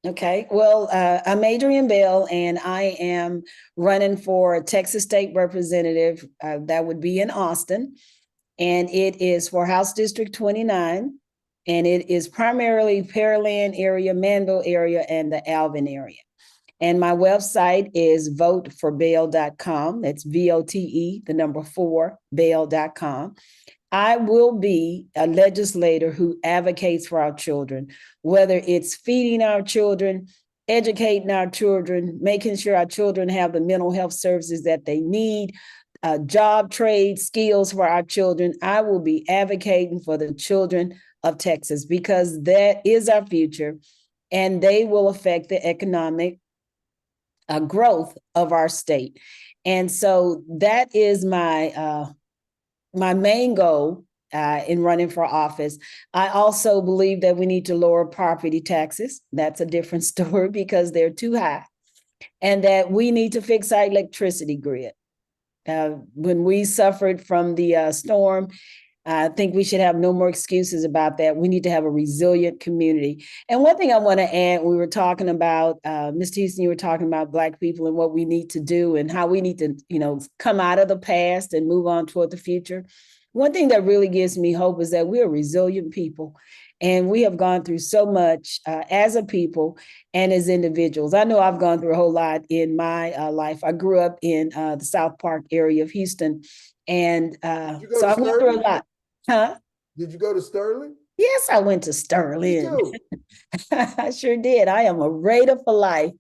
Speaker 2: Okay, well, I'm Adrienne Bell, and I am running for Texas State Representative. That would be in Austin, and it is for House District 29, and it is primarily Pearland area, Manville area, and the Alvin area. And my website is voteforbell.com. That's VOTE, the number 4, Bell.com. I will be a legislator who advocates for our children, whether it's feeding our children, educating our children, making sure our children have the mental health services that they need, job, trade, skills for our children. I will be advocating for the children of Texas, because that is our future, and they will affect the economic growth of our state. And so that is my main goal in running for office. I also believe that we need to lower property taxes. That's a different story because they're too high. And that we need to fix our electricity grid. When we suffered from the storm, I think we should have no more excuses about that. We need to have a resilient community. And one thing I want to add, we were talking about, Mr. Houston, you were talking about Black people and what we need to do and how we need to, come out of the past and move on toward the future. One thing that really gives me hope is that we're resilient people, and we have gone through so much as a people and as individuals. I know I've gone through a whole lot in my life. I grew up in the South Park area of Houston, and so I went through a lot. Huh?
Speaker 1: Did you go to Sterling?
Speaker 2: Yes, I went to Sterling.
Speaker 1: Me too.
Speaker 2: I sure did. I am a Raider for life.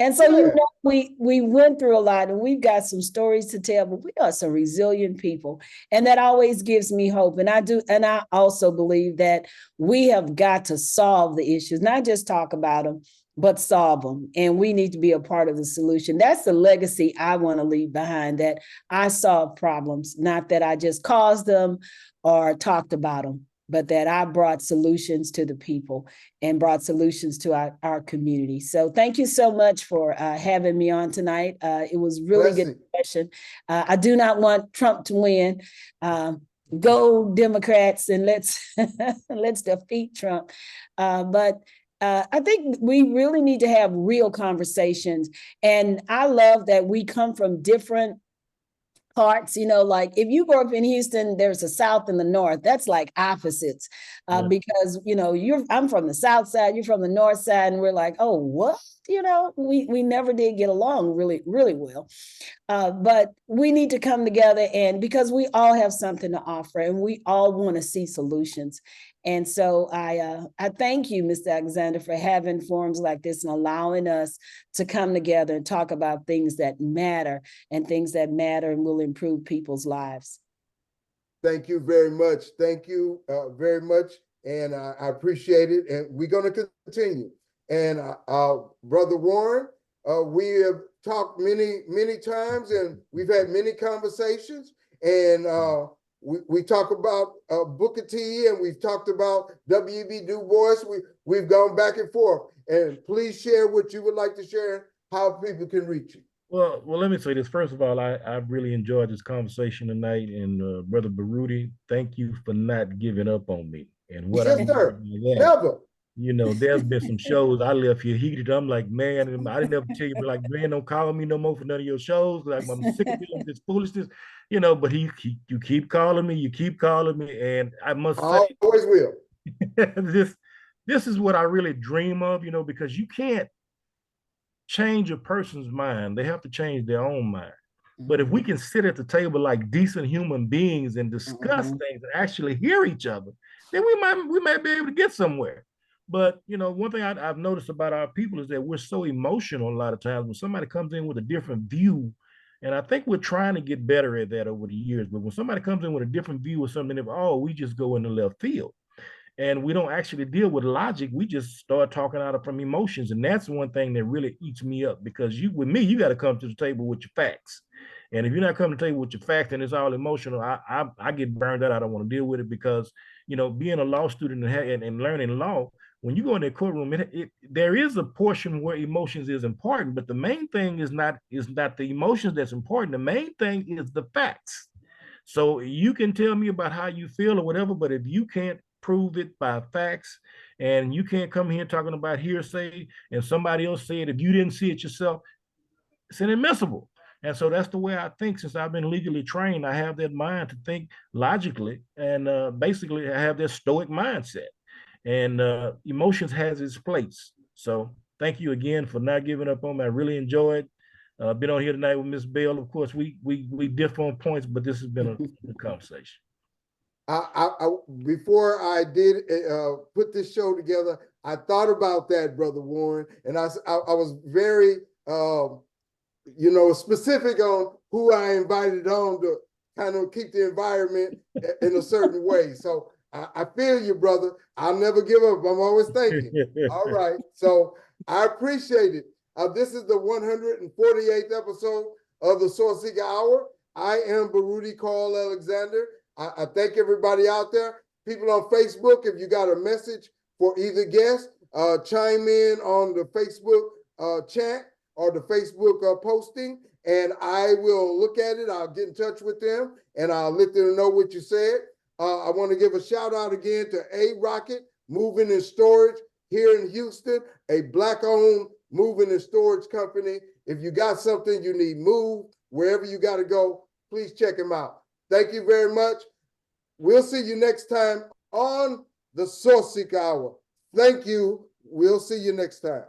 Speaker 2: And so, we went through a lot, and we've got some stories to tell, but we are some resilient people. And that always gives me hope. And I also believe that we have got to solve the issues, not just talk about them, but solve them. And we need to be a part of the solution. That's the legacy I want to leave behind, that I solve problems, not that I just caused them or talked about them, but that I brought solutions to the people and brought solutions to our community. So thank you so much for having me on tonight. It was really good discussion. I do not want Trump to win. Go Democrats, and let's defeat Trump. But I think we really need to have real conversations. And I love that we come from different parts, like if you grow up in Houston, there's a South and the North. That's like opposites, because I'm from the South side, you're from the North side, and we're like, oh, what? we never did get along really, really well. But we need to come together, and because we all have something to offer and we all want to see solutions. And so I thank you, Mr. Alexander, for having forums like this and allowing us to come together and talk about things that matter and will improve people's lives.
Speaker 1: Thank you very much. Thank you very much. And I appreciate it. And we're going to continue. And Brother Warren, we have talked many times, and we've had many conversations. And we talk about Booker T, and we've talked about W.B. Du Bois. We've gone back and forth. And please share what you would like to share, how people can reach you.
Speaker 3: Well, let me say this. First of all, I really enjoyed this conversation tonight. And Brother Baruti, thank you for not giving up on me. And what
Speaker 1: Yes, sir. Never.
Speaker 3: There's been some shows I left here heated. I'm like, man, I didn't ever tell you, but like, man, don't call me no more for none of your shows. Like, I'm sick of this foolishness, but you keep calling me, and I must say,
Speaker 1: always will.
Speaker 3: this is what I really dream of, because you can't change a person's mind. They have to change their own mind. But if we can sit at the table like decent human beings and discuss things and actually hear each other, then we might be able to get somewhere. But one thing I've noticed about our people is that we're so emotional a lot of times when somebody comes in with a different view. And I think we're trying to get better at that over the years. But when somebody comes in with a different view of something, we just go in the left field. And we don't actually deal with logic. We just start talking out from emotions. And that's one thing that really eats me up, because with me, you got to come to the table with your facts. And if you're not coming to the table with your facts and it's all emotional, I get burned out. I don't want to deal with it, because, being a law student and learning law, when you go in the courtroom, there is a portion where emotions is important, but the main thing is not the emotions that's important. The main thing is the facts. So you can tell me about how you feel or whatever, but if you can't prove it by facts, and you can't come here talking about hearsay and somebody else said if you didn't see it yourself, it's inadmissible. And so that's the way I think. Since I've been legally trained, I have that mind to think logically, and basically I have this stoic mindset. And emotions has its place. So thank you again for not giving up on me. I really enjoyed been on here tonight with Miss Bell. Of course, we differ on points, but this has been a good conversation.
Speaker 1: Before I did put this show together, I thought about that, Brother Warren, and I was very, specific on who I invited on to kind of keep the environment in a certain way. So I feel you, brother. I'll never give up. I'm always thinking. All right. So I appreciate it. This is the 148th episode of the Sourceseeker Hour. I am Baruti Carl Alexander. I thank everybody out there. People on Facebook, if you got a message for either guest, chime in on the Facebook chat or the Facebook posting, and I will look at it. I'll get in touch with them, and I'll let them know what you said. I want to give a shout out again to A-Rocket Moving and Storage here in Houston, a Black-owned moving and storage company. If you got something you need moved, wherever you got to go, please check them out. Thank you very much. We'll see you next time on the Sourceseeker Hour. Thank you. We'll see you next time.